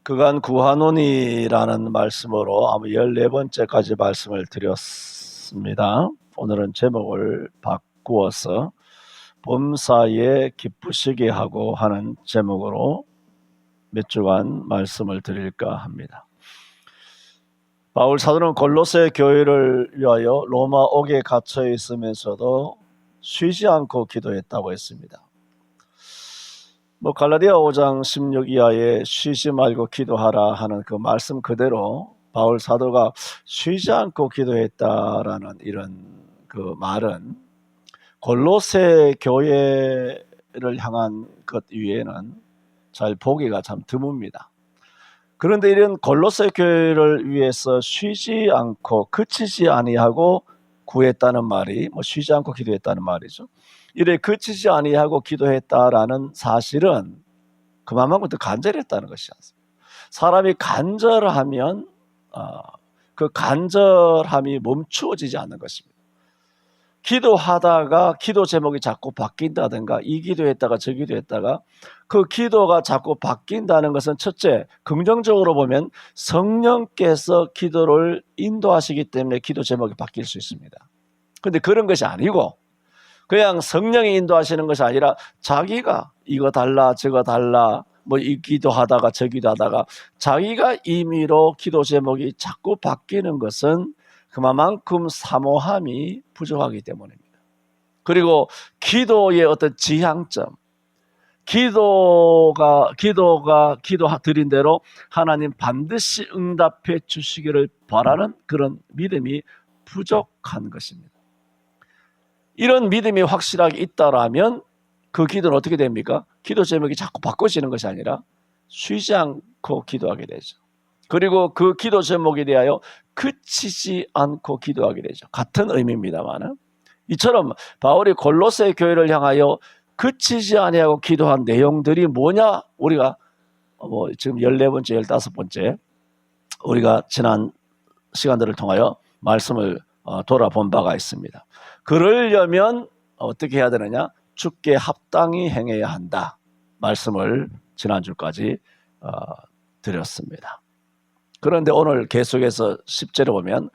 그간 구하노니라는 말씀으로 아마 14번째까지 말씀을 드렸습니다. 오늘은 제목을 바꾸어서 범사에 기쁘시게 하고 하는 제목으로 몇 주간 말씀을 드릴까 합니다. 바울 사도는 골로새 교회를 위하여 로마 옥에 갇혀 있으면서도 쉬지 않고 기도했다고 했습니다. 갈라디아 5장 16 이하에 쉬지 말고 기도하라 하는 그 말씀 그대로 바울 사도가 쉬지 않고 기도했다라는 이런 그 말은 골로새 교회를 향한 것 위에는 잘 보기가 참 드뭅니다. 그런데 이런 골로새 교회를 위해서 쉬지 않고 그치지 아니하고 구했다는 말이 쉬지 않고 기도했다는 말이죠. 이래 그치지 아니하고 기도했다라는 사실은 그만큼 더 간절했다는 것이 않습니다. 사람이 간절하면 그 간절함이 멈추어지지 않는 것입니다. 기도하다가 기도 제목이 자꾸 바뀐다든가 이 기도했다가 저 기도했다가 그 기도가 자꾸 바뀐다는 것은 첫째, 긍정적으로 보면 성령께서 기도를 인도하시기 때문에 기도 제목이 바뀔 수 있습니다. 그런데 그런 것이 아니고 그냥 성령이 인도하시는 것이 아니라 자기가 이거 달라 저거 달라 이 기도하다가 저 기도하다가 자기가 임의로 기도 제목이 자꾸 바뀌는 것은 그만큼 사모함이 부족하기 때문입니다. 그리고 기도의 어떤 지향점, 기도 드린 대로 하나님 반드시 응답해 주시기를 바라는 그런 믿음이 부족한 것입니다. 이런 믿음이 확실하게 있다라면 그 기도는 어떻게 됩니까? 기도 제목이 자꾸 바꿔지는 것이 아니라 쉬지 않고 기도하게 되죠. 그리고 그 기도 제목에 대하여 그치지 않고 기도하게 되죠. 같은 의미입니다만 이처럼 바울이 골로새 교회를 향하여 그치지 아니하고 기도한 내용들이 뭐냐? 우리가 지금 14번째, 15번째 우리가 지난 시간들을 통하여 말씀을 돌아본 바가 있습니다. 그러려면 어떻게 해야 되느냐? 주께 합당히 행해야 한다. 말씀을 지난주까지 드렸습니다. 그런데 오늘 계속해서 10절에 보면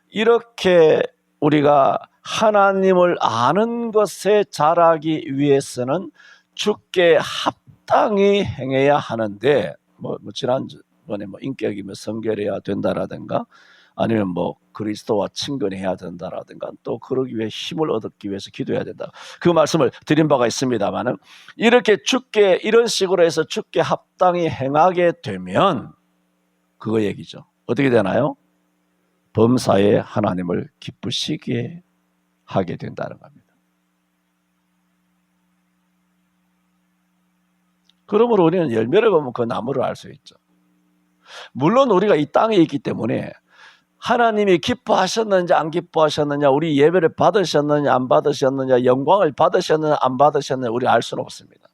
이렇게 우리가 하나님을 아는 것에 자라기 위해서는 주께 합당히 행해야 하는데 지난번에 인격이 성결해야 된다라든가 아니면 그리스도와 친근해야 된다라든가 또 그러기 위해 힘을 얻기 위해서 기도해야 된다. 그 말씀을 드린 바가 있습니다만은 이렇게 주께 이런 식으로 해서 주께 합당히 행하게 되면 그거 얘기죠. 어떻게 되나요? 범사에 하나님을 기쁘시게 하게 된다는 겁니다. 그러므로 우리는 열매를 보면 그 나무를 알 수 있죠. 물론 우리가 이 땅에 있기 때문에 하나님이 기뻐하셨느냐 안 기뻐하셨느냐, 우리 예배를 받으셨느냐 안 받으셨느냐, 영광을 받으셨느냐 안 받으셨느냐 우리 알 수는 없습니다.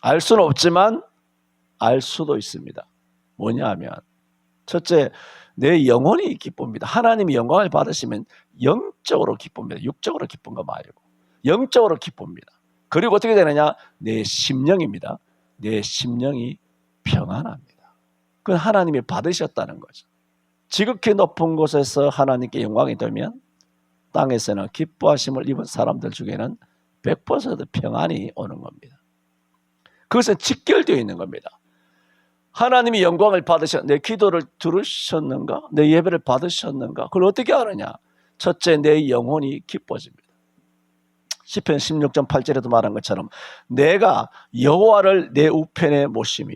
알 수는 없지만 알 수도 있습니다. 뭐냐 하면 첫째, 내 영혼이 기쁩니다. 하나님이 영광을 받으시면 영적으로 기쁩니다. 육적으로 기쁜 거 말고 영적으로 기쁩니다. 그리고 어떻게 되느냐? 내 심령입니다. 내 심령이 평안합니다. 그건 하나님이 받으셨다는 거죠. 지극히 높은 곳에서 하나님께 영광이 되면 땅에서는 기뻐하심을 입은 사람들 중에는 100% 평안이 오는 겁니다. 그것은 직결되어 있는 겁니다. 하나님이 영광을 내 기도를 들으셨는가? 내 예배를 받으셨는가? 그걸 어떻게 아느냐? 첫째, 내 영혼이 기뻐집니다. 시편 16장 8절에도 말한 것처럼 내가 여호와를 내 우편에 모시며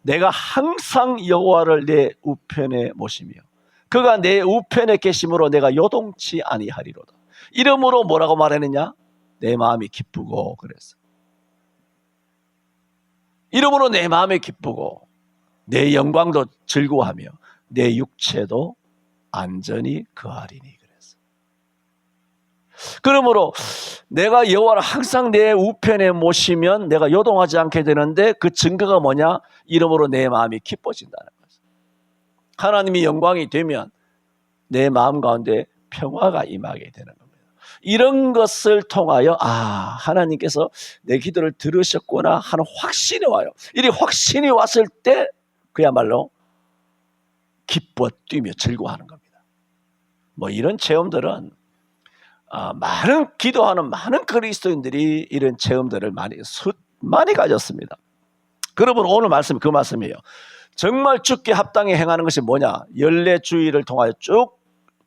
내가 항상 여호와를 내 우편에 모시며 그가 내 우편에 계심으로 내가 요동치 아니하리로다. 이러므로 뭐라고 말했느냐? 내 마음이 기쁘고 그랬어. 이러므로 내 마음이 기쁘고 내 영광도 즐거워하며 내 육체도 안전히 거하리니 그랬어. 그러므로 내가 여호와를 항상 내 우편에 모시면 내가 요동하지 않게 되는데 그 증거가 뭐냐? 이러므로 내 마음이 기뻐진다는 거죠. 하나님이 영광이 되면 내 마음 가운데 평화가 임하게 되는 겁니다. 이런 것을 통하여 하나님께서 내 기도를 들으셨구나 하는 확신이 와요. 이 확신이 왔을 때 그야말로 기뻐 뛰며 즐거워하는 겁니다. 뭐 이런 체험들은 많은 기도하는 많은 그리스도인들이 이런 체험들을 많이 가졌습니다. 그러면 오늘 말씀 그 말씀이에요. 정말 주께 합당히 행하는 것이 뭐냐? 연례주의를 통하여 쭉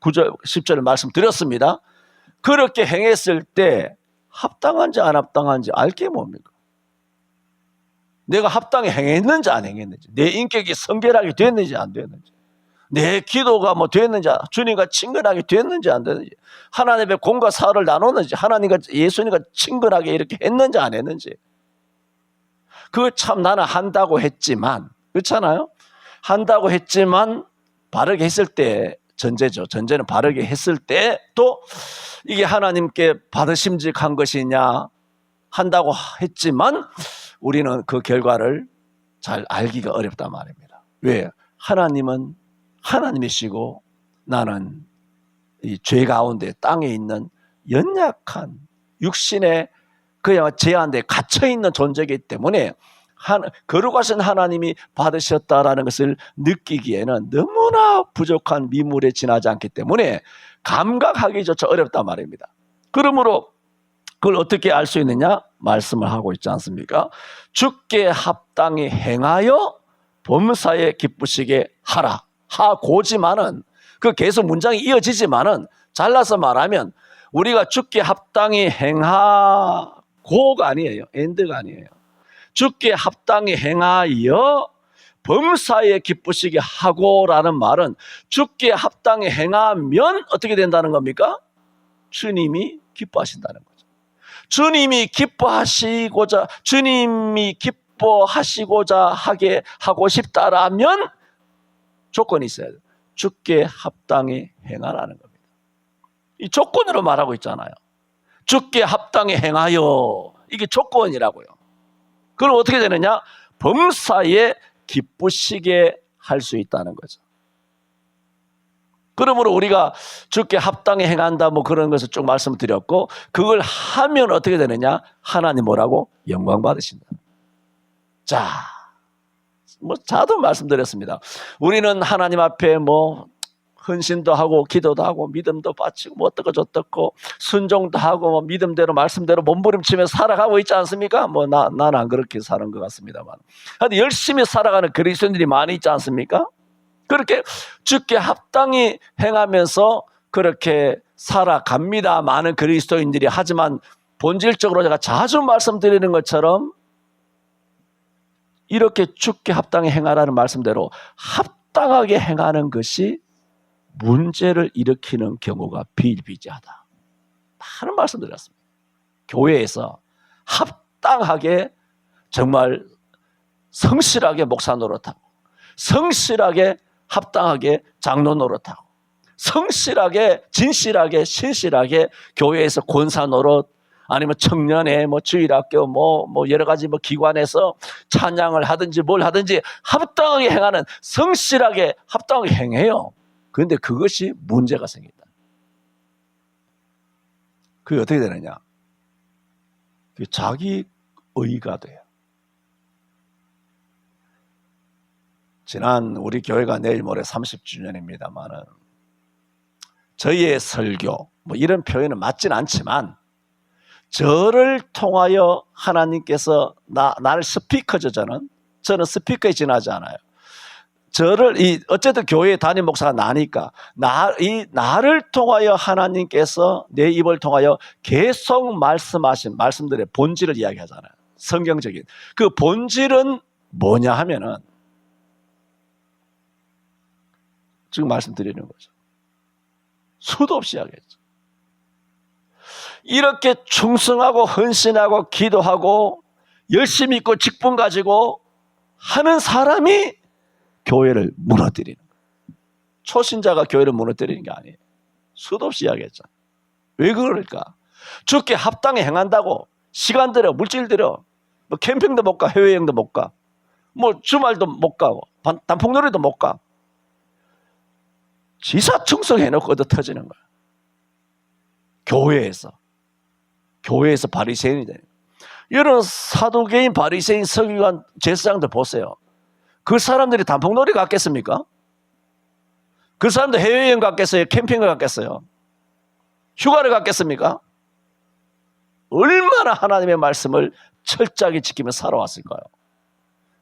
9절 10절을 말씀드렸습니다. 그렇게 행했을 때 합당한지 안 합당한지 알게 뭡니까? 내가 합당히 행했는지 안 행했는지, 내 인격이 성결하게 됐는지 안 됐는지, 내 기도가 뭐 됐는지, 주님과 친근하게 됐는지 안 됐는지, 하나님의 공과 사를 나눴는지, 하나님과 예수님과 친근하게 이렇게 했는지 안 했는지. 그거 참 나는 한다고 했지만, 그렇잖아요? 한다고 했지만 바르게 했을 때 전제죠. 전제는 바르게 했을 때 또 이게 하나님께 받으심직한 것이냐, 한다고 했지만 우리는 그 결과를 잘 알기가 어렵단 말입니다. 왜? 하나님은 하나님이시고 나는 이 죄 가운데 땅에 있는 연약한 육신의 그야말로 제한대에 갇혀있는 존재이기 때문에 거룩하신 하나님이 받으셨다라는 것을 느끼기에는 너무나 부족한 미물에 지나지 않기 때문에 감각하기조차 어렵단 말입니다. 그러므로 그걸 어떻게 알 수 있느냐? 말씀을 하고 있지 않습니까? 주께 합당히 행하여 범사에 기쁘시게 하라. 하고지만은 그 계속 문장이 이어지지만은 잘라서 말하면 우리가 주께 합당히 행하고가 아니에요. 엔드가 아니에요. 주께 합당히 행하여 범사에 기쁘시게 하고라는 말은 주께 합당히 행하면 어떻게 된다는 겁니까? 주님이 기뻐하신다는 거죠. 주님이 기뻐하시고자 하게 하고 싶다라면 조건이 있어야 돼요. 주께 합당히 행하라는 겁니다. 이 조건으로 말하고 있잖아요. 주께 합당히 행하여, 이게 조건이라고요. 그럼 어떻게 되느냐? 범사에 기쁘시게 할 수 있다는 거죠. 그러므로 우리가 주께 합당히 행한다 뭐 그런 것을 쭉 말씀드렸고, 그걸 하면 어떻게 되느냐? 하나님 뭐라고? 영광 받으신다. 자, 뭐 자도 말씀드렸습니다. 우리는 하나님 앞에 뭐 헌신도 하고 기도도 하고 믿음도 바치고 뭐 어떻고 저떻고 순종도 하고 뭐 믿음대로 말씀대로 몸부림치며 살아가고 있지 않습니까? 뭐 나는 안 그렇게 사는 것 같습니다만, 하여튼 열심히 살아가는 그리스도인들이 많이 있지 않습니까? 그렇게 주께 합당히 행하면서 그렇게 살아갑니다. 많은 그리스도인들이. 하지만 본질적으로 제가 자주 말씀드리는 것처럼 이렇게 주께 합당히 행하라는 말씀대로 합당하게 행하는 것이 문제를 일으키는 경우가 비일비재하다. 많은 말씀드렸습니다. 교회에서 합당하게 정말 성실하게 목사 노릇하고, 성실하게 합당하게 장로 노릇하고, 성실하게 진실하게 신실하게 교회에서 권사 노릇, 아니면 청년회 뭐 주일학교 뭐 여러 가지 뭐 기관에서 찬양을 하든지 뭘 하든지 합당하게 행하는, 성실하게 합당하게 행해요. 그런데 그것이 문제가 생긴다. 그게 어떻게 되느냐? 그게 자기 의가 돼요. 지난 우리 교회가 내일 모레 30주년입니다만은 저희의 설교 뭐 이런 표현은 맞진 않지만 저를 통하여 하나님께서 나를 스피커죠. 저는 스피커에 지나지 않아요. 어쨌든 교회 담임 목사가 나니까 나를 통하여 하나님께서 내 입을 통하여 계속 말씀하신 말씀들의 본질을 이야기하잖아요. 성경적인 그 본질은 뭐냐 하면은 지금 말씀드리는 거죠. 수도 없이 이야기했죠. 이렇게 충성하고 헌신하고 기도하고 열심히 있고 직분 가지고 하는 사람이 교회를 무너뜨리는 거예요. 초신자가 교회를 무너뜨리는 게 아니에요. 수도 없이 이야기했잖아요. 왜 그럴까? 주께 합당히 행한다고 시간 들여, 물질 들여, 뭐 캠핑도 못 가, 해외여행도 못 가, 뭐 주말도 못 가고 단풍놀이도 못 가. 지사충성해놓고 얻어 터지는 거야. 교회에서 바리새인이 되는 거예요. 이런 사두개인, 바리새인, 서기관, 제사장들 보세요. 그 사람들이 단풍놀이 갔겠습니까? 그 사람들 해외여행 갔겠어요? 캠핑을 갔겠어요? 휴가를 갔겠습니까? 얼마나 하나님의 말씀을 철저하게 지키며 살아왔을까요?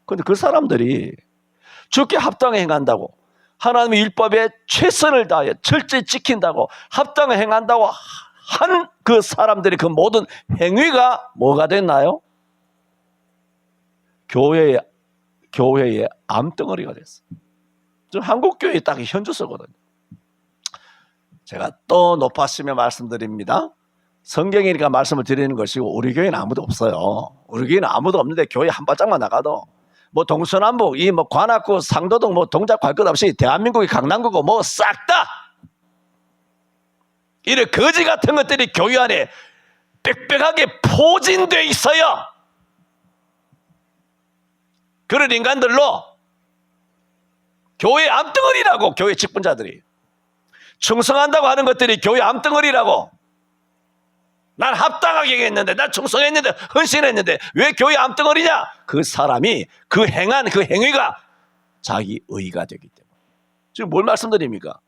그런데 그 사람들이 주께 합당히 행한다고, 하나님의 율법에 최선을 다하여 철저히 지킨다고, 합당히 행한다고 한 그 사람들이 그 모든 행위가 뭐가 됐나요? 교회의 암덩어리가 됐어요. 저 한국교회에 딱 현주소거든요. 제가 또 높아시며 말씀드립니다. 성경이니까 말씀을 드리는 것이고, 우리 교회는 아무도 없어요. 우리 교회는 아무도 없는데 교회 한 발짝만 나가도 뭐 동서남북, 이 뭐 관악구, 상도동, 뭐 동작 갈 것 없이 대한민국이 강남구고 뭐 싹 다 이런 거지 같은 것들이 교회 안에 빽빽하게 포진되어 있어요. 그런 인간들로 교회 암덩어리라고, 교회 직분자들이 충성한다고 하는 것들이 교회 암덩어리라고. 난 합당하게 했는데, 난 충성했는데, 헌신했는데 왜 교회 암덩어리냐? 그 사람이 그 행한 그 행위가 자기 의가 되기 때문에. 지금 뭘 말씀드립니까?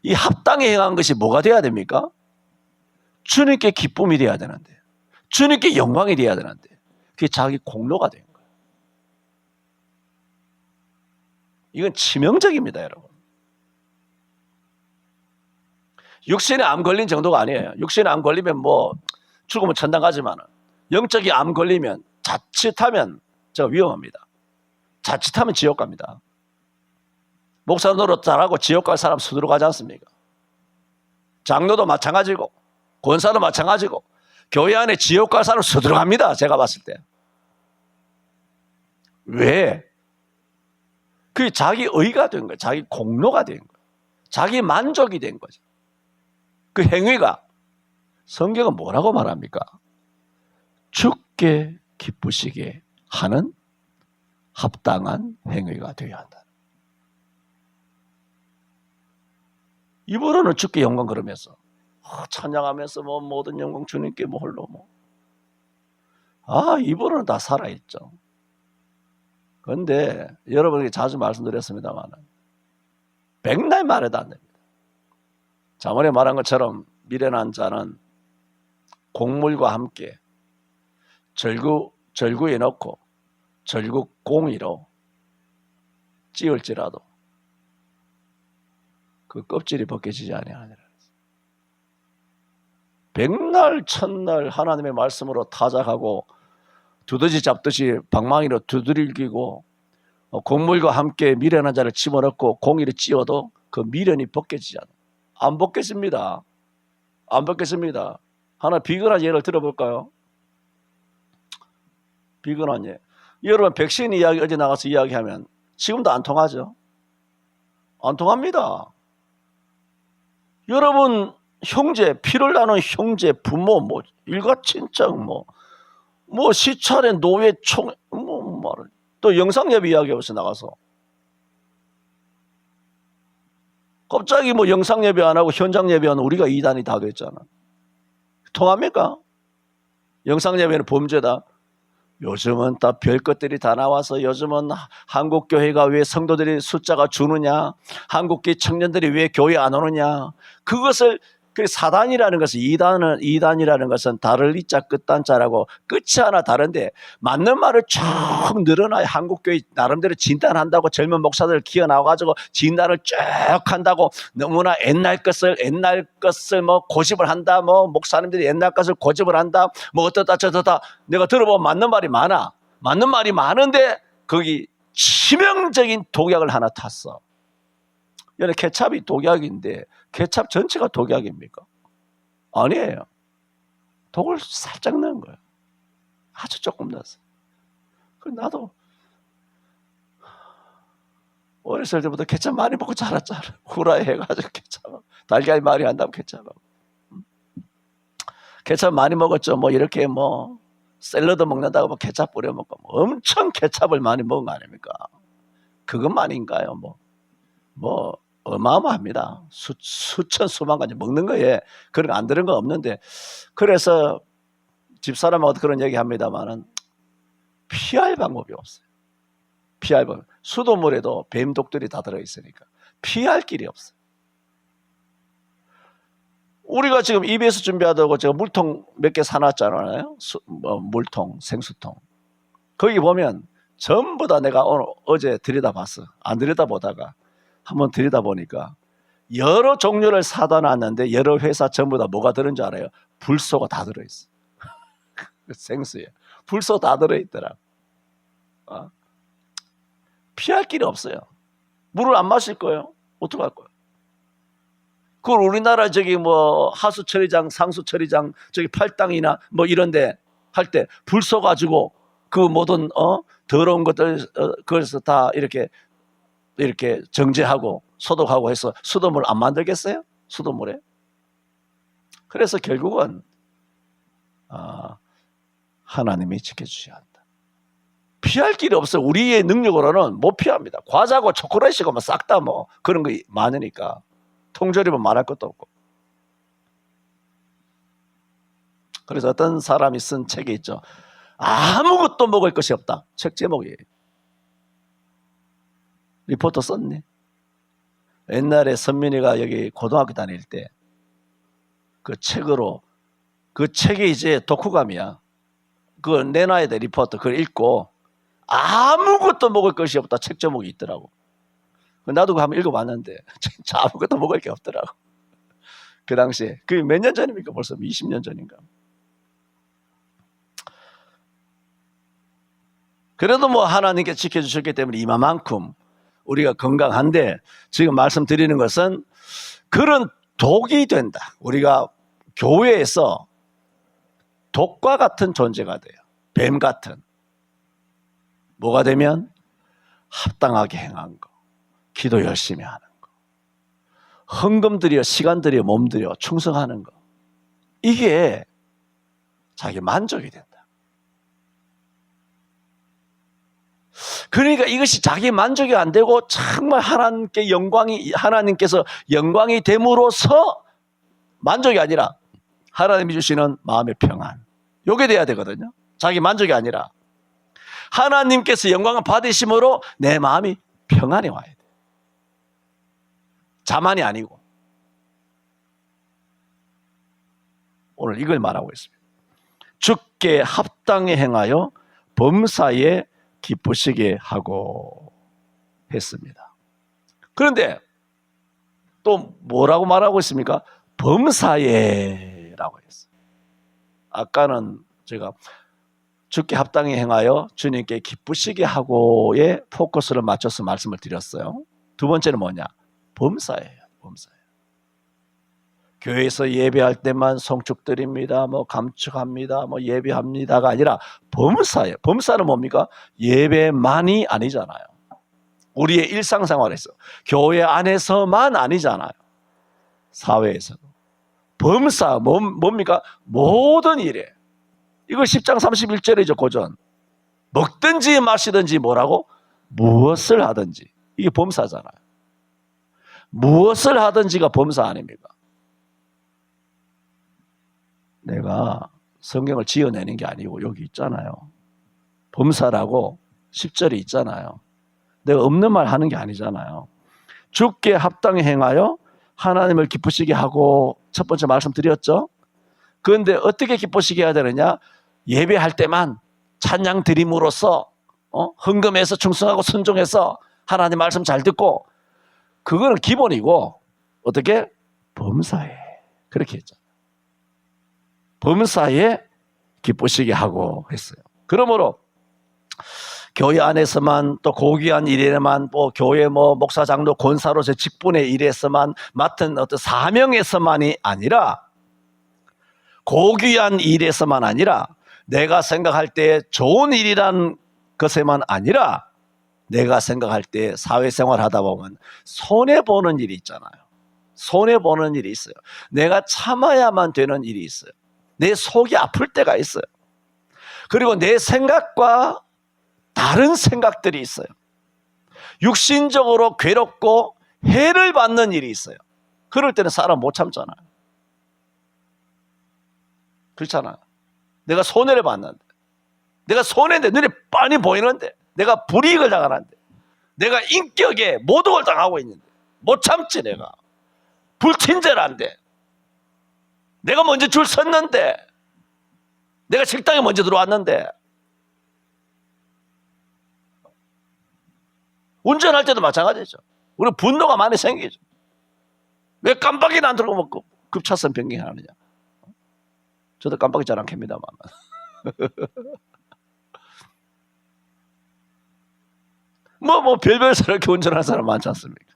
이 합당히 행한 것이 뭐가 돼야 됩니까? 주님께 기쁨이 돼야 되는데, 주님께 영광이 돼야 되는데, 그게 자기 공로가 된 거예요. 이건 치명적입니다, 여러분. 육신에 암 걸린 정도가 아니에요. 육신에 암 걸리면 뭐 죽으면 천당 가지만 영적인 암 걸리면 자칫하면 제가 위험합니다. 자칫하면 지옥 갑니다. 목사 노릇 잘하고 지옥 갈 사람 수두룩 하지 않습니까? 장로도 마찬가지고 권사도 마찬가지고 교회 안에 지옥 갈 사람 수두룩 합니다. 제가 봤을 때. 왜? 그게 자기 의가 된 거예요. 자기 공로가 된 거예요. 자기 만족이 된 거죠. 그 행위가, 성경은 뭐라고 말합니까? 주께 기쁘시게 하는 합당한 행위가 되어야 한다. 입으로는 주께 영광 그러면서 찬양하면서 뭐 모든 영광 주님께 뭐 홀로 뭐 입으로는 다 살아있죠. 그런데 여러분에게 자주 말씀드렸습니다만 백날 말해도 안 됩니다. 자문에 말한 것처럼 미련한 자는 곡물과 함께 절구에 넣고 절구 공이로 찌울지라도 그 껍질이 벗겨지지 아니하니라. 백날 천날 하나님의 말씀으로 타작하고 두더지 잡듯이 방망이로 두드리고 곡물과 함께 미련한 자를 집어넣고 공이를 찧어도 그 미련이 벗겨지지 않아요. 안 벗겠습니다. 안 벗겠습니다. 하나 비근한 예를 들어볼까요? 비근한 예. 여러분 백신 이야기 어제 나가서 이야기하면 지금도 안 통하죠? 안 통합니다. 여러분 형제, 피를 나눈 형제, 부모, 뭐 일가 친척, 뭐 시찰에 노예 총, 또 영상 예배 이야기하면서 나가서 갑자기 뭐 영상 예배 안 하고 현장 예배하는 우리가 이단이 다 됐잖아. 통합니까? 영상 예배는 범죄다. 요즘은 다 별 것들이 다 나와서 요즘은 한국 교회가 왜 성도들이 숫자가 주느냐, 한국계 청년들이 왜 교회 안 오느냐, 그것을 그 사단이라는 것은 이단이라는 것은 달을 이자 끝단자라고 끝이 하나 다른데 맞는 말을 쭉 늘어나야 한국교회 나름대로 진단한다고 젊은 목사들 기어 나와가지고 진단을 쭉 한다고 너무나 옛날 것을 뭐 고집을 한다, 뭐 목사님들이 옛날 것을 고집을 한다, 뭐 어떻다 저렇다. 내가 들어보면 맞는 말이 많아. 맞는 말이 많은데 거기 치명적인 독약을 하나 탔어. 여기 케찹이 독약인데 케찹 전체가 독약입니까? 아니에요. 독을 살짝 넣은 거예요. 아주 조금 넣었어요. 나도 어렸을 때부터 케찹 많이 먹고 자랐잖아. 후라이 해가지고 케찹, 달걀 많이 한다면 케찹하고. 케찹 많이 먹었죠. 뭐 이렇게 뭐 샐러드 먹는다고 뭐 케찹 뿌려 먹고 뭐 엄청 케찹을 많이 먹은 거 아닙니까? 그것만인가요? 뭐 어마어마합니다. 수천 수만 가지 먹는 거에 그런 거 안 들은 거 없는데, 그래서 집사람하고 그런 얘기 합니다만은 피할 방법이 없어요. 피할 방법. 수돗물에도 뱀독들이 다 들어있으니까 피할 길이 없어요. 우리가 지금 EBS 준비하다고 제가 물통 몇 개 사놨잖아요. 물통, 생수통. 거기 보면 전부 다 내가 어제 들여다봤어. 안 들여다보다가 한번 들여다보니까 여러 종류를 사다 놨는데 여러 회사 전부 다 뭐가 들은 줄 알아요? 불소가 다 들어있어. 생수에 불소 다 들어있더라. 피할 길이 없어요. 물을 안 마실 거예요. 어떡할 거예요? 그걸 우리나라 저기 뭐 하수 처리장, 상수 처리장, 저기 팔당이나 뭐 이런데 할 때 불소 가지고 그 모든 더러운 것들 그래서 다 이렇게 정제하고 소독하고 해서 수돗물 안 만들겠어요? 수돗물에. 그래서 결국은 하나님이 지켜주셔야 한다. 피할 길이 없어요. 우리의 능력으로는 못 피합니다. 과자고 초콜릿이고 뭐 싹 다 뭐 그런 거 많으니까 통조림은 말할 것도 없고. 그래서 어떤 사람이 쓴 책이 있죠. 아무것도 먹을 것이 없다. 책 제목이에요. 리포터 썼니? 옛날에 선민이가 여기 고등학교 다닐 때 그 책으로, 그 책이 이제 독후감이야. 그걸 내놔야 돼. 리포터 그걸 읽고 아무것도 먹을 것이 없다. 책 제목이 있더라고. 나도 그거 한번 읽어봤는데 진짜 아무것도 먹을 게 없더라고. 그 당시에. 그게 몇 년 전입니까? 벌써 20년 전인가. 그래도 뭐 하나님께 지켜주셨기 때문에 이만큼 우리가 건강한데, 지금 말씀드리는 것은 그런 독이 된다. 우리가 교회에서 독과 같은 존재가 돼요. 뱀 같은. 뭐가 되면? 합당하게 행한 거, 기도 열심히 하는 거, 헌금 들여, 시간 들여, 몸 들여 충성하는 거, 이게 자기 만족이 된다. 그러니까 이것이 자기 만족이 안 되고 정말 하나님께서 영광이 됨으로써 만족이 아니라 하나님이 주시는 마음의 평안, 요게 돼야 되거든요. 자기 만족이 아니라 하나님께서 영광을 받으심으로 내 마음이 평안이 와야 돼. 자만이 아니고. 오늘 이걸 말하고 있습니다. 주께 합당히 행하여 범사에 기쁘시게 하고 했습니다. 그런데 또 뭐라고 말하고 있습니까? 범사에라고 했어요. 아까는 제가 주께 합당히 행하여 주님께 기쁘시게 하고의 포커스를 맞춰서 말씀을 드렸어요. 두 번째는 뭐냐? 범사예요. 범사예요. 교회에서 예배할 때만 성축드립니다, 뭐 감축합니다, 뭐 예배합니다가 아니라 범사예요. 범사는 뭡니까? 예배만이 아니잖아요. 우리의 일상생활에서, 교회 안에서만 아니잖아요. 사회에서도. 범사, 뭡니까? 모든 일에. 이거 10장 31절이죠, 고전. 먹든지 마시든지 뭐라고? 무엇을 하든지. 이게 범사잖아요. 무엇을 하든지가 범사 아닙니까? 내가 성경을 지어내는 게 아니고 여기 있잖아요. 범사라고 10절이 있잖아요. 내가 없는 말 하는 게 아니잖아요. 주께 합당히 행하여 하나님을 기쁘시게 하고, 첫 번째 말씀드렸죠. 그런데 어떻게 기쁘시게 해야 되느냐? 예배할 때만 찬양 드림으로써 헌금해서 충성하고 순종해서 하나님 말씀 잘 듣고, 그거는 기본이고, 어떻게? 범사에 그렇게 했죠. 범사에 기쁘시게 하고 했어요. 그러므로 교회 안에서만, 또 고귀한 일에만, 뭐 교회 목사 장로 권사로서 직분의 일에서만 맡은 어떤 사명에서만이 아니라, 고귀한 일에서만 아니라, 내가 생각할 때 좋은 일이란 것에만 아니라, 내가 생각할 때 사회생활 하다 보면 손해보는 일이 있잖아요. 손해보는 일이 있어요. 내가 참아야만 되는 일이 있어요. 내 속이 아플 때가 있어요. 그리고 내 생각과 다른 생각들이 있어요. 육신적으로 괴롭고 해를 받는 일이 있어요. 그럴 때는 사람 못 참잖아요. 그렇잖아요. 내가 손해를 받는데, 내가 손해인데 눈에 빤히 보이는데, 내가 불이익을 당하는데, 내가 인격에 모독을 당하고 있는데 못 참지. 내가 불친절한데, 내가 먼저 줄 섰는데, 내가 식당에 먼저 들어왔는데. 운전할 때도 마찬가지죠. 우리 분노가 많이 생기죠. 왜 깜빡이는 안 들고 급차선 변경하느냐. 저도 깜빡이 잘 안 켭니다만. 별별스럽게 운전하는 사람 많지 않습니까?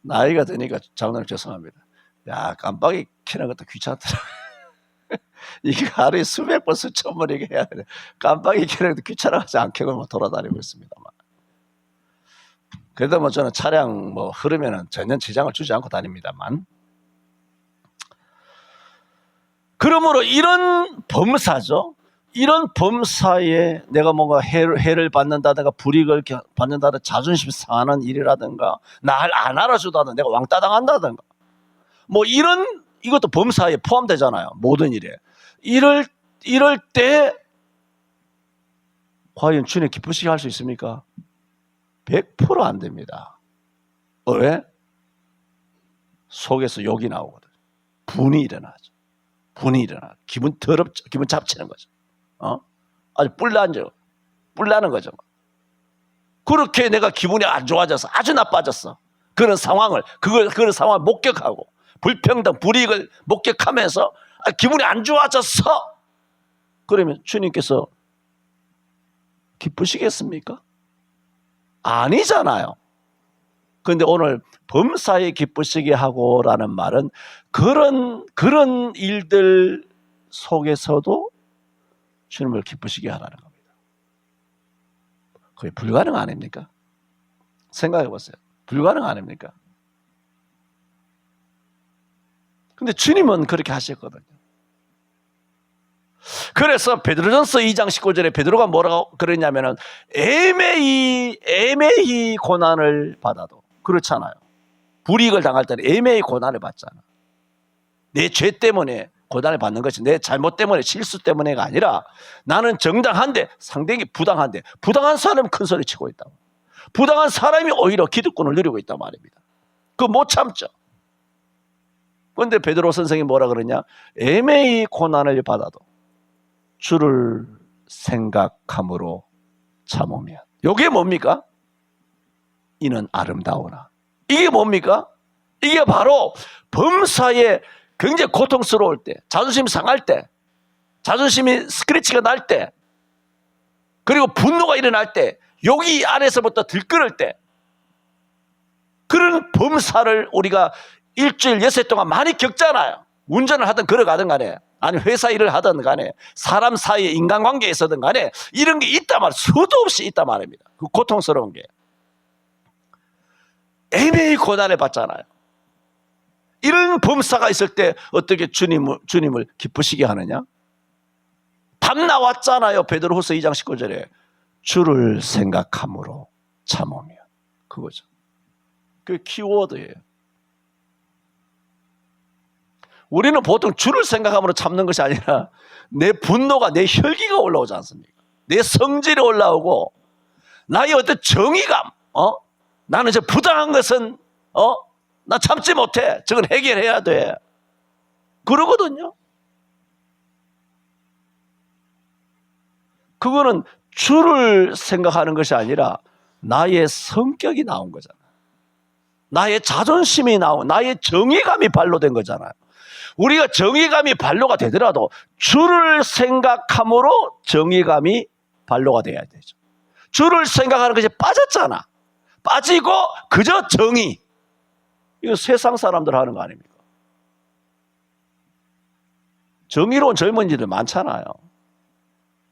나이가 드니까 장로님 죄송합니다. 야, 깜빡이 켜는 것도 귀찮더라고요. 이게 하루에 수백 번, 수천 번 이게 해야 돼. 깜빡이 켜는 것도 귀찮아서 안 켜고 돌아다니고 있습니다만. 그래도 저는 차량 흐르면은 전혀 지장을 주지 않고 다닙니다만. 그러므로 이런 범사죠. 이런 범사에 내가 뭔가 해를 받는다든가 불이익을 받는다든가 자존심 상하는 일이라든가 날 안 알아주다든가 내가 왕따 당한다든가 이것도 범사에 포함되잖아요. 모든 일에. 이럴 때 과연 주님 기쁘시게 할 수 있습니까? 100% 안 됩니다. 왜? 속에서 욕이 나오거든. 분이 일어나죠. 분이 일어나. 기분 더럽죠. 기분 잡치는 거죠. 아주 뿔나는 거죠. 그렇게 내가 기분이 안 좋아져서 아주 나빠졌어. 그런 상황을 목격하고 불평등, 불이익을 목격하면서 기분이 안 좋아졌어. 그러면 주님께서 기쁘시겠습니까? 아니잖아요. 그런데 오늘 범사에 기쁘시게 하고라는 말은 그런 일들 속에서도 주님을 기쁘시게 하라는 겁니다. 그게 불가능 아닙니까? 생각해 보세요. 불가능 아닙니까? 근데 주님은 그렇게 하셨거든요. 그래서 베드로전서 2장 19절에 베드로가 뭐라고 그랬냐면은 애매히 고난을 받아도 그렇잖아요. 불이익을 당할 때는 애매히 고난을 받잖아. 내 죄 때문에 고난을 받는 것이 내 잘못 때문에 실수 때문에가 아니라 나는 정당한데 상대에게 부당한데 부당한 사람은 큰 소리 치고 있다. 부당한 사람이 오히려 기득권을 누리고 있단 말입니다. 그거 못 참죠. 그런데 베드로 선생이 뭐라 그러냐? 애매히 고난을 받아도 주를 생각함으로 참으면. 이게 뭡니까? 이는 아름다우나. 이게 뭡니까? 이게 바로 범사에 굉장히 고통스러울 때, 자존심이 상할 때, 자존심이 스크래치가 날 때, 그리고 분노가 일어날 때, 욕이 안에서부터 들끓을 때, 그런 범사를 우리가 일주일 여섯 동안 많이 겪잖아요. 운전을 하든 걸어가든 간에, 아니 회사 일을 하든 간에, 사람 사이에 인간관계에 있어든 간에 이런 게 있단 말이에요. 수도 없이 있단 말입니다. 그 고통스러운 게. 애매히 고난을 받잖아요. 이런 범사가 있을 때 어떻게 주님을 기쁘시게 하느냐? 답 나왔잖아요. 베드로후서 2장 19절에 주를 생각함으로 참으면. 그거죠. 그게 키워드예요. 우리는 보통 주를 생각함으로 참는 것이 아니라 내 분노가, 내 혈기가 올라오지 않습니까? 내 성질이 올라오고 나의 어떤 정의감, 나는 저 부당한 것은 나 참지 못해. 저건 해결해야 돼. 그러거든요. 그거는 주를 생각하는 것이 아니라 나의 성격이 나온 거잖아요. 나의 자존심이 나온, 나의 정의감이 발로된 거잖아요. 우리가 정의감이 발로가 되더라도 주를 생각함으로 정의감이 발로가 돼야 되죠. 주를 생각하는 것이 빠졌잖아. 빠지고 그저 정의. 이거 세상 사람들 하는 거 아닙니까? 정의로운 젊은이들 많잖아요.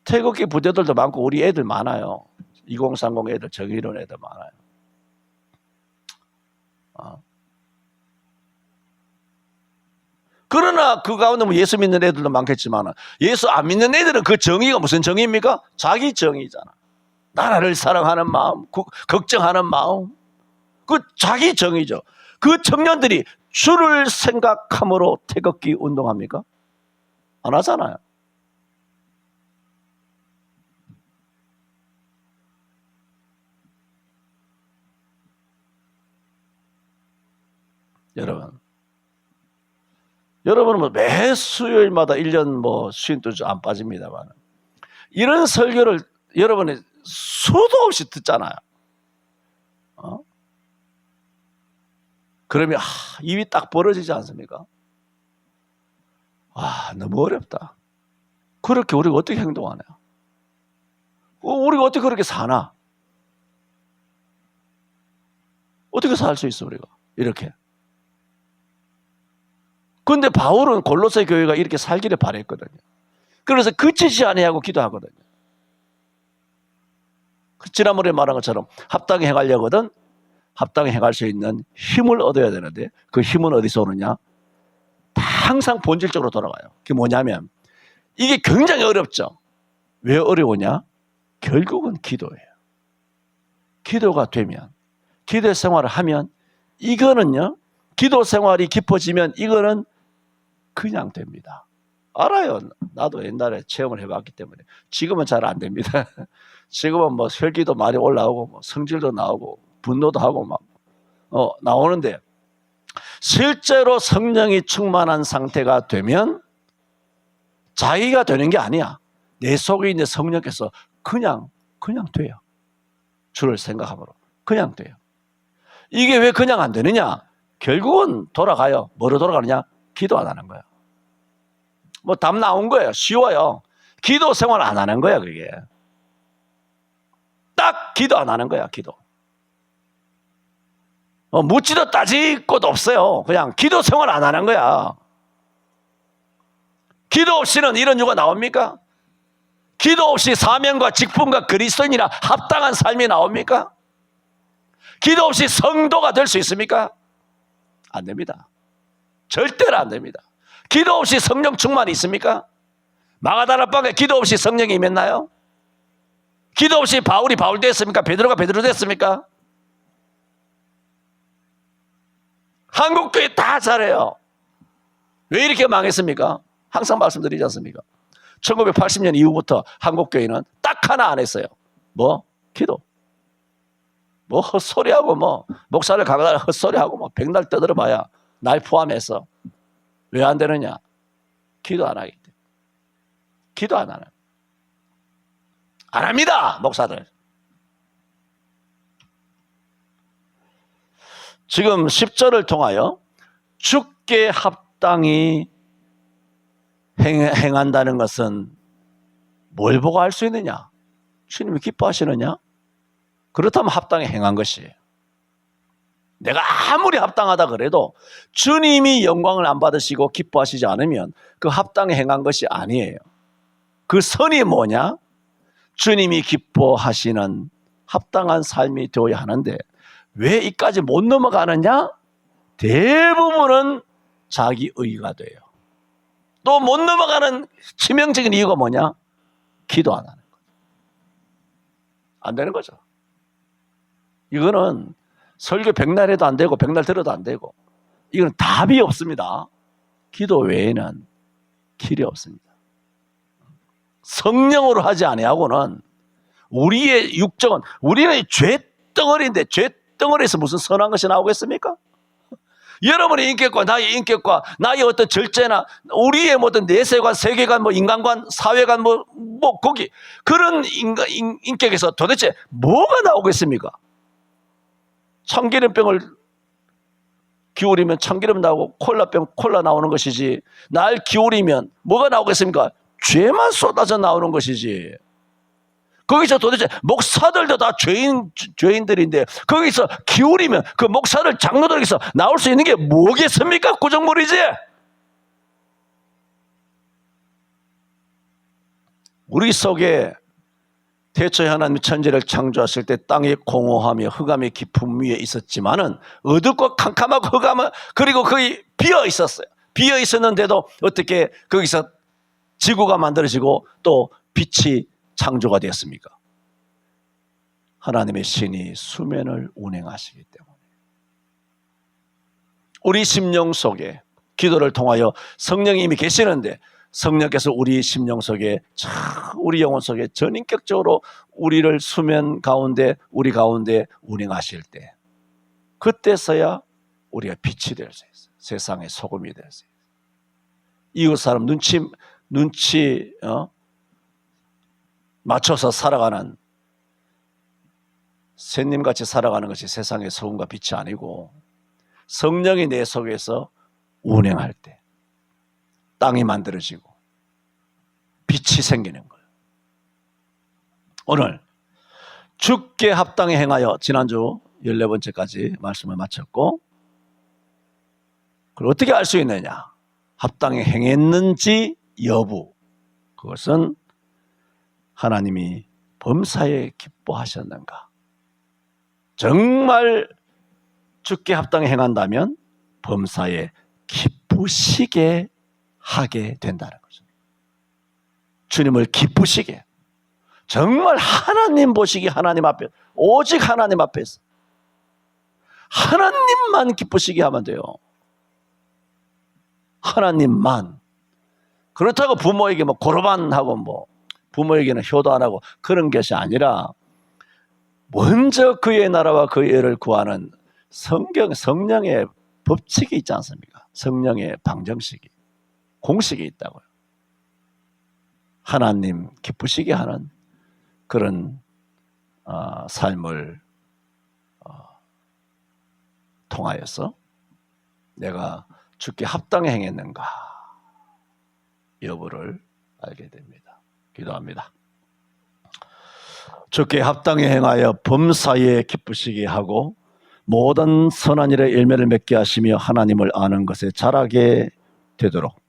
태극기 부대들도 많고 우리 애들 많아요. 2030 애들, 정의로운 애들 많아요. 그러나 그 가운데 예수 믿는 애들도 많겠지만 예수 안 믿는 애들은 그 정의가 무슨 정의입니까? 자기 정의잖아. 나라를 사랑하는 마음, 걱정하는 마음, 그 자기 정의죠. 그 청년들이 주를 생각함으로 태극기 운동합니까? 안 하잖아요. 여러분은 뭐 매 수요일마다 1년 뭐 쉰도 안 빠집니다만 이런 설교를 여러분이 수도 없이 듣잖아요. 그러면 입이 딱 벌어지지 않습니까? 너무 어렵다. 그렇게 우리가 어떻게 행동하냐? 우리가 어떻게 그렇게 사나? 어떻게 살 수 있어 우리가 이렇게? 그런데 바울은 골로새 교회가 이렇게 살기를 바랬거든요. 그래서 그치지 아니하고 기도하거든요. 지난번에 말한 것처럼 합당히 행하려거든 합당히 행할 수 있는 힘을 얻어야 되는데 그 힘은 어디서 오느냐? 다 항상 본질적으로 돌아가요. 그게 뭐냐면 이게 굉장히 어렵죠. 왜 어려우냐? 결국은 기도예요. 기도가 되면 기도 생활을 하면 이거는요. 기도 생활이 깊어지면 이거는 그냥 됩니다. 알아요. 나도 옛날에 체험을 해봤기 때문에 지금은 잘 안 됩니다. 지금은 뭐 혈기도 많이 올라오고 뭐 성질도 나오고 분노도 하고 막 나오는데 실제로 성령이 충만한 상태가 되면 자기가 되는 게 아니야. 내 속에 있는 성령께서 그냥 돼요. 주를 생각함으로 그냥 돼요. 이게 왜 그냥 안 되느냐? 결국은 돌아가요. 뭐로 돌아가느냐? 기도 안 하는 거야. 뭐 답 나온 거예요. 쉬워요. 기도 생활 안 하는 거야 그게. 딱 기도 안 하는 거야. 기도. 묻지도 따질 것도 없어요. 그냥 기도 생활 안 하는 거야. 기도 없이는 이런 유가 나옵니까? 기도 없이 사명과 직분과 그리스도인이나 합당한 삶이 나옵니까? 기도 없이 성도가 될 수 있습니까? 안 됩니다. 절대로 안 됩니다. 기도 없이 성령 충만이 있습니까? 마가다라 방에 기도 없이 성령이 임했나요? 기도 없이 바울이 바울 됐습니까? 베드로가 베드로 됐습니까? 한국교회 다 잘해요. 왜 이렇게 망했습니까? 항상 말씀드리지 않습니까? 1980년 이후부터 한국교회는 딱 하나 안 했어요. 뭐? 기도. 뭐 헛소리하고 뭐 목사를 가거나 헛소리하고 뭐 백날 떠들어봐야 날 포함해서 왜 안 되느냐? 기도 안 하기 때문에. 기도 안 하는. 안 합니다, 목사들. 지금 10절을 통하여 주께 합당히 행한다는 것은 뭘 보고 알 수 있느냐? 주님이 기뻐하시느냐? 그렇다면 합당히 행한 것이에요. 내가 아무리 합당하다 그래도 주님이 영광을 안 받으시고 기뻐하시지 않으면 그 합당히 행한 것이 아니에요. 그 선이 뭐냐? 주님이 기뻐하시는 합당한 삶이 되어야 하는데 왜 이까지 못 넘어가느냐? 대부분은 자기 의가 돼요. 또 못 넘어가는 치명적인 이유가 뭐냐? 기도 안 하는 거죠. 안 되는 거죠. 이거는 설교 백날 해도 안 되고 백날 들어도 안 되고 이건 답이 없습니다. 기도 외에는 길이 없습니다. 성령으로 하지 아니하고는 우리의 육정은 우리는 죄덩어리인데 죄덩어리에서 무슨 선한 것이 나오겠습니까? 여러분의 인격과 나의 인격과 나의 어떤 절제나 우리의 어떤 내세관, 세계관, 뭐 인간관, 사회관, 뭐 거기 그런 인격에서 도대체 뭐가 나오겠습니까? 참기름병을 기울이면 참기름 나오고 콜라병 콜라 나오는 것이지 날 기울이면 뭐가 나오겠습니까? 죄만 쏟아져 나오는 것이지. 거기서 도대체 목사들도 다 죄인들인데 거기서 기울이면 그 목사들 장로들에게서 나올 수 있는 게 뭐겠습니까? 구정물이지. 우리 속에 태초에 하나님이 천지를 창조하실 때 땅이 공허하며 흑암의 깊음 위에 있었지만은 어둡고 캄캄하고 흑암은 그리고 거기 비어 있었어요. 비어 있었는데도 어떻게 거기서 지구가 만들어지고 또 빛이 창조가 되었습니까? 하나님의 신이 수면을 운행하시기 때문에. 우리 심령 속에 기도를 통하여 성령이 이미 계시는데 성령께서 우리 심령 속에 우리 영혼 속에 전인격적으로 우리를 수면 가운데 우리 가운데 운행하실 때 그때서야 우리가 빛이 될 수 있어요. 세상의 소금이 될 수 있어요. 이웃 사람 눈치 맞춰서 살아가는 샌님같이 살아가는 것이 세상의 소금과 빛이 아니고 성령이 내 속에서 운행할 때 땅이 만들어지고 빛이 생기는 거예요. 오늘 주께 합당히 행하여 지난주 14번째까지 말씀을 마쳤고 그걸 어떻게 알 수 있느냐? 합당히 행했는지 여부 그것은 하나님이 범사에 기뻐하셨는가? 정말 주께 합당히 행한다면 범사에 기쁘시게 하게 된다는 거죠. 주님을 기쁘시게 정말 하나님 보시기 하나님 앞에 오직 하나님 앞에서 하나님만 기쁘시게 하면 돼요. 하나님만. 그렇다고 부모에게 뭐 고르반하고 뭐 부모에게는 효도 안 하고 그런 것이 아니라 먼저 그의 나라와 그의 의를 구하는 성령의 법칙이 있지 않습니까? 성령의 방정식이 공식이 있다고요. 하나님 기쁘시게 하는 그런 삶을 통하여서 내가 주께 합당히 행했는가 여부를 알게 됩니다. 기도합니다. 주께 합당히 행하여 범사에 기쁘시게 하고 모든 선한 일의 열매를 맺게 하시며 하나님을 아는 것에 자라게 되도록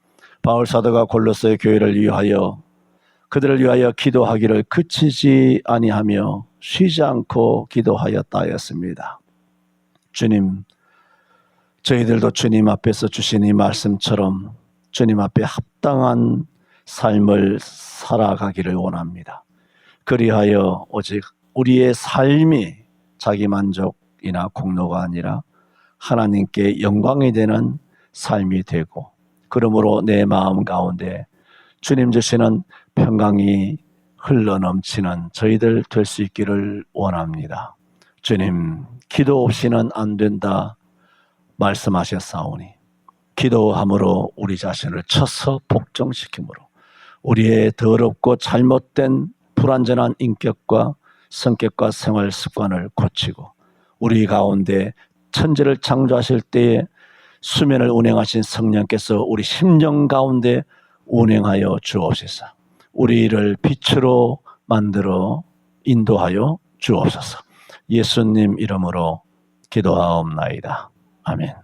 바울 사도가 골로새 교회를 위하여 그들을 위하여 기도하기를 그치지 아니하며 쉬지 않고 기도하였다 하였습니다. 주님, 저희들도 주님 앞에서 주신 이 말씀처럼 주님 앞에 합당한 삶을 살아가기를 원합니다. 그리하여 오직 우리의 삶이 자기 만족이나 공로가 아니라 하나님께 영광이 되는 삶이 되고 그러므로 내 마음 가운데 주님 주시는 평강이 흘러넘치는 저희들 될 수 있기를 원합니다. 주님, 기도 없이는 안 된다 말씀하셨사오니 기도함으로 우리 자신을 쳐서 복종시키므로 우리의 더럽고 잘못된 불완전한 인격과 성격과 생활 습관을 고치고 우리 가운데 천지를 창조하실 때에 수면을 운행하신 성령께서 우리 심령 가운데 운행하여 주옵소서. 우리를 빛으로 만들어 인도하여 주옵소서. 예수님 이름으로 기도하옵나이다. 아멘.